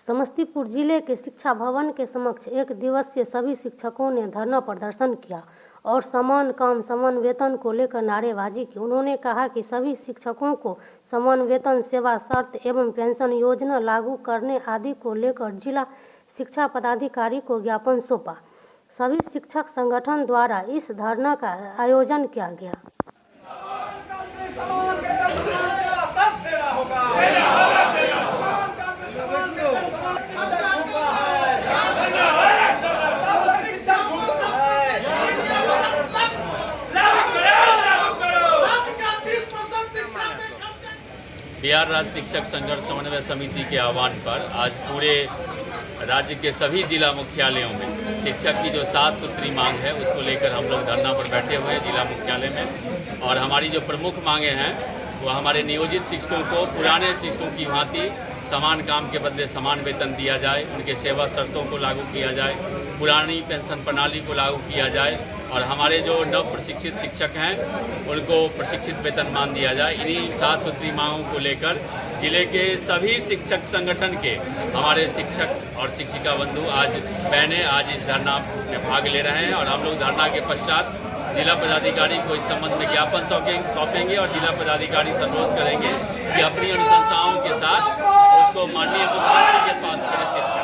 समस्तीपुर जिले के शिक्षा भवन के समक्ष एक दिवसीय सभी शिक्षकों ने धरना प्रदर्शन किया और समान काम समान वेतन को लेकर नारेबाजी की। उन्होंने कहा कि सभी शिक्षकों को समान वेतन, सेवा शर्त एवं पेंशन योजना लागू करने आदि को लेकर जिला शिक्षा पदाधिकारी को ज्ञापन सौंपा। सभी शिक्षक संगठन द्वारा इस धरना का आयोजन किया गया। बिहार राज्य शिक्षक संघर्ष समन्वय समिति के आह्वान पर आज पूरे राज्य के सभी जिला मुख्यालयों में शिक्षक की जो 7 सूत्री मांग है उसको लेकर हम लोग धरना पर बैठे हुए हैं जिला मुख्यालय में। और हमारी जो प्रमुख मांगे हैं वो हमारे नियोजित शिक्षकों को पुराने शिक्षकों की भांति समान काम के बदले समान वेतन दिया जाए, उनके सेवा शर्तों को लागू किया जाए, पुरानी पेंशन प्रणाली को लागू किया जाए और हमारे जो नव प्रशिक्षित शिक्षक हैं उनको प्रशिक्षित वेतनमान दिया जाए। इन्हीं 7 सूत्री मांगों को लेकर जिले के सभी शिक्षक संगठन के हमारे शिक्षक और शिक्षिका बंधु आज इस धरना में भाग ले रहे हैं। और हम लोग धरना के पश्चात जिला पदाधिकारी को इस संबंध में ज्ञापन सौंपेंगे और जिला पदाधिकारी से अनुरोध करेंगे कि अपनी अनुशंसाओं के साथ उसको माननीय मुख्यमंत्री के पास प्रेषित करें।